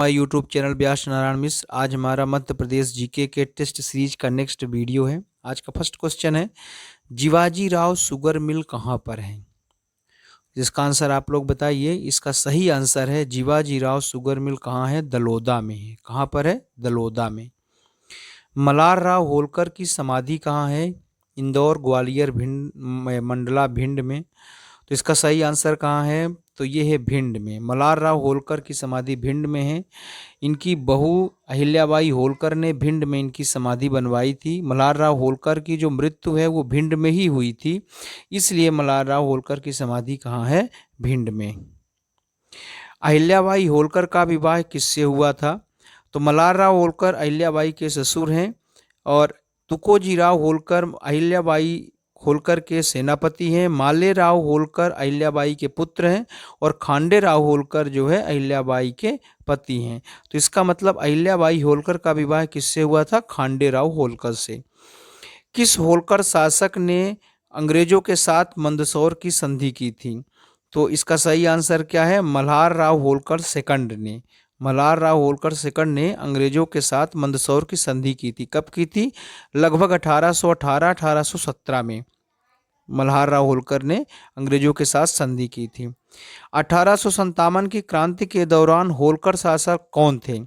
हमारे YouTube channel व्यास नारायण मिश्र। आज हमारा मध्य प्रदेश जीके के टेस्ट सीरीज का नेक्स्ट वीडियो है। आज का फर्स्ट क्वेश्चन है, जीवाजी राव शुगर मिल कहाँ पर है? जिसका आंसर आप लोग बताइए। इसका सही आंसर है जीवाजी राव शुगर मिल कहाँ है? दलोदा में है। कहाँ पर है? दलोदा में। मल्हार राव होलकर की समाधि कहाँ है? इंदौर, ग्वालियर, भिंड, मंडला, भिंड में। तो इसका सही आंसर कहाँ है? तो ये है भिंड में। मल्हार राव होलकर की समाधि भिंड में है। इनकी बहू अहिल्याबाई होलकर ने भिंड में इनकी समाधि बनवाई थी। मल्हार राव होलकर की जो मृत्यु है वो भिंड में ही हुई थी, इसलिए मल्हार राव होलकर की समाधि कहाँ है? भिंड में। अहिल्याबाई होलकर का विवाह किससे हुआ था? तो मल्हार राव होलकर अहिल्याबाई के ससुर हैं और तुकोजी राव होलकर अहिल्याबाई होलकर के सेनापति हैं। माले राव होलकर अहिल्याबाई के पुत्र हैं और खांडे राव होलकर जो है अहिल्याबाई के पति हैं। तो इसका मतलब अहिल्याबाई होलकर का विवाह किससे हुआ था? खांडे राव होलकर से। किस होलकर शासक ने अंग्रेजों के साथ मंदसौर की संधि की थी? तो इसका सही आंसर क्या है? मल्हार राव होलकर सेकंड ने। मल्हार राव होलकर सेकंड ने अंग्रेजों के साथ मंदसौर की संधि की थी। कब की थी? लगभग 1818-1817 में मल्हार राव होलकर ने अंग्रेजों के साथ संधि की थी। 1857 की क्रांति के दौरान होलकर शासक कौन थे?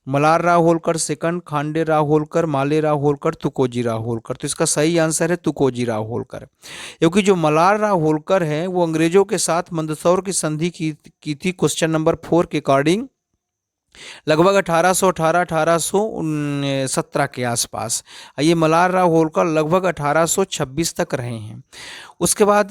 मल्हार राव होलकर सेकंड, खांडे राव होलकर, माले राव होलकर, तुकोजी राव होलकर। तो इसका सही आंसर है तुकोजी राव होलकर, क्योंकि जो मल्हार राव होलकर है वो अंग्रेजों के साथ मंदसौर की संधि की थी क्वेश्चन नंबर 4 के अकॉर्डिंग लगभग 1818-1817 के आसपास। ये मल्हार राव होलकर लगभग 1826 तक रहे हैं। उसके बाद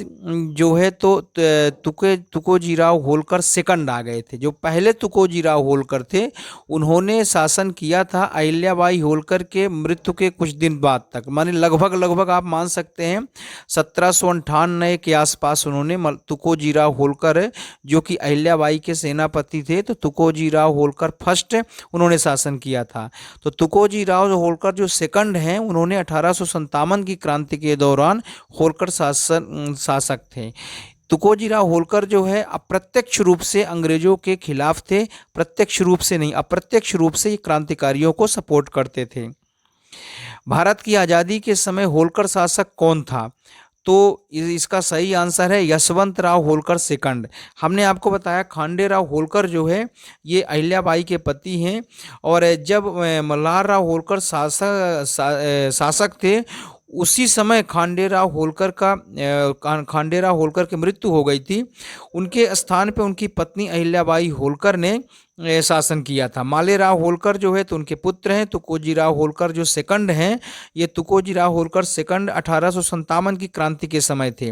जो है तो तुकोजी राव होलकर सेकंड आ गए थे। जो पहले तुकोजी राव होलकर थे उन्होंने शासन किया था अहिल्याबाई होलकर के मृत्यु के कुछ दिन बाद तक, माने लगभग आप मान सकते हैं 1798 के आसपास उन्होंने तुकोजी राव होलकर जो कि अहिल्याबाई के सेनापति थे, तो तुकोजी राव होलकर फर्स्ट उन्होंने शासन किया था। तो तुकोजी राव होलकर जो सेकंड हैं उन्होंने 1857 की क्रांति के दौरान होलकर शासक थे। तुकोजी राव होलकर जो है अप्रत्यक्ष रूप से अंग्रेजों के खिलाफ थे, प्रत्यक्ष रूप से नहीं, अप्रत्यक्ष रूप से क्रांतिकारियों को सपोर्ट करते थे। भारत की आज़ादी के समय होलकर शासक कौन था? तो इसका सही आंसर है यशवंत राव होलकर सेकंड। हमने आपको बताया खांडे राव होलकर जो है ये अहिल्याबाई के पति हैं और जब मल्हार राव होलकर शासक थे उसी समय खांडे राव होलकर की मृत्यु हो गई थी। उनके स्थान पे उनकी पत्नी अहिल्याबाई होलकर ने शासन किया था। माले राव होलकर जो है तो उनके पुत्र हैं। तुकोजी राव होलकर जो सेकंड हैं, ये तुकोजी राव होलकर सेकंड 1857 की क्रांति के समय थे।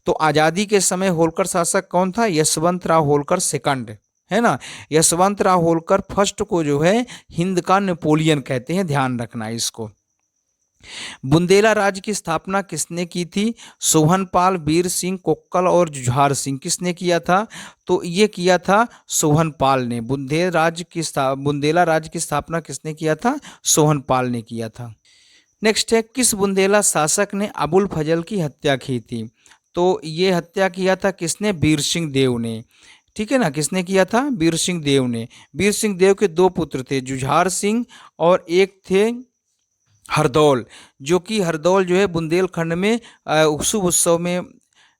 तो आज़ादी के समय होलकर शासक कौन था? यशवंत राव होलकर सेकंड, है ना। यशवंत राव होलकर फर्स्ट को जो है हिंद का नेपोलियन कहते हैं, ध्यान रखना इसको। बुंदेला राज्य की स्थापना किसने की थी? सोहनपाल, वीर सिंह, कोक्कल और जुझार सिंह। किसने किया था? तो ये किया था सोहनपाल ने। बुंदेला राज्य की स्थापना किसने किया था? सोहनपाल ने किया था। नेक्स्ट है, किस बुंदेला शासक ने अबुल फजल की हत्या की थी? तो ये हत्या किया था किसने? वीर सिंह देव ने, ठीक है ना। किसने किया था? वीर सिंह देव ने। वीर सिंह देव के दो पुत्र थे, जुझार सिंह और एक थे हरदौल, जो कि हरदौल जो है बुंदेलखंड में शुभ उत्सव में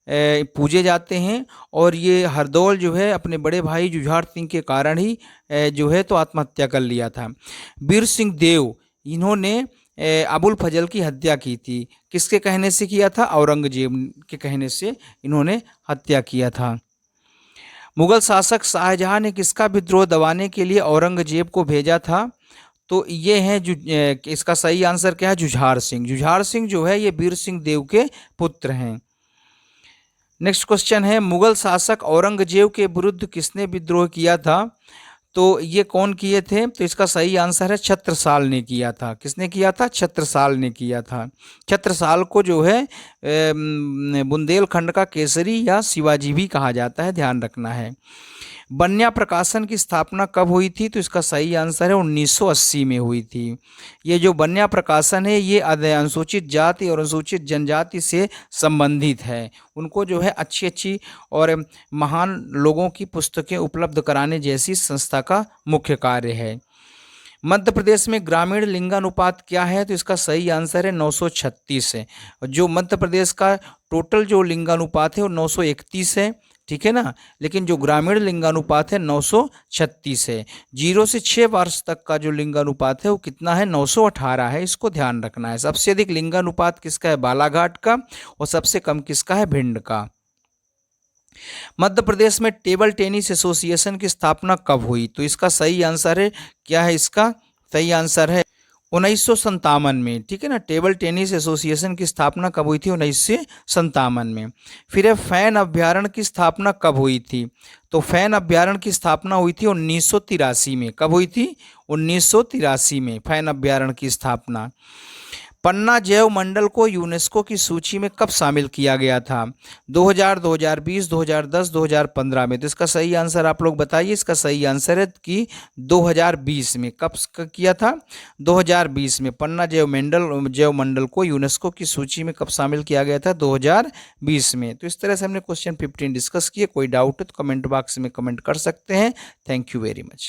पूजे जाते हैं। और ये हरदौल जो है अपने बड़े भाई जुझार सिंह के कारण ही जो है तो आत्महत्या कर लिया था। वीर सिंह देव इन्होंने अबुल फजल की हत्या की थी। किसके कहने से किया था? औरंगजेब के कहने से इन्होंने हत्या किया था। मुगल शासक शाहजहां ने किसका विद्रोह दबाने के लिए औरंगजेब को भेजा था? तो ये है इसका सही आंसर क्या है? जुझार सिंह। जुझार सिंह जो है ये वीर सिंह देव के पुत्र हैं। नेक्स्ट क्वेश्चन है, मुगल शासक औरंगजेब के विरुद्ध किसने विद्रोह किया था? तो ये कौन किए थे? तो इसका सही आंसर है छत्रसाल ने किया था। किसने किया था? छत्रसाल ने किया था। छत्रसाल को जो है बुंदेलखंड का केसरी या शिवाजी भी कहा जाता है, ध्यान रखना है। बन्या प्रकाशन की स्थापना कब हुई थी? तो इसका सही आंसर है 1980 में हुई थी। ये जो बन्या प्रकाशन है ये अनुसूचित जाति और अनुसूचित जनजाति से संबंधित है। उनको जो है अच्छी अच्छी और महान लोगों की पुस्तकें उपलब्ध कराने जैसी संस्था का मुख्य कार्य है। मध्य प्रदेश में ग्रामीण लिंगानुपात क्या है? तो इसका सही आंसर है 936 है। जो मध्य प्रदेश का टोटल जो लिंगानुपात है वो 931 है, ठीक है ना, लेकिन जो ग्रामीण लिंगानुपात है 936 है। 0 से 6 वर्ष तक का जो लिंगानुपात है वो कितना है? 918 है। इसको ध्यान रखना है। सबसे अधिक लिंगानुपात किसका है? बालाघाट का। और सबसे कम किसका है? भिंड का। मध्य प्रदेश में टेबल टेनिस एसोसिएशन की स्थापना कब हुई? तो इसका सही आंसर है, क्या है इसका सही आंसर है 1957 में, ठीक है ना। टेबल टेनिस एसोसिएशन की स्थापना कब हुई थी? 1957 में। फिर है फैन अभ्यारण्य की स्थापना कब हुई थी? तो फैन अभ्यारण्य की स्थापना हुई थी 1983 में। कब हुई थी? 1983 में फैन अभ्यारण्य की स्थापना। पन्ना जैव मंडल को यूनेस्को की सूची में कब शामिल किया गया था? 2000, 2020, 2010, 2015 में। तो इसका सही आंसर आप लोग बताइए। इसका सही आंसर है कि 2020 में। कब किया था? 2020 में। पन्ना जैव मंडल को यूनेस्को की सूची में कब शामिल किया गया था? 2020 में। तो इस तरह से हमने क्वेश्चन 15 डिस्कस किए। कोई डाउट है तो कमेंट बॉक्स में कमेंट कर सकते हैं। Thank you very much.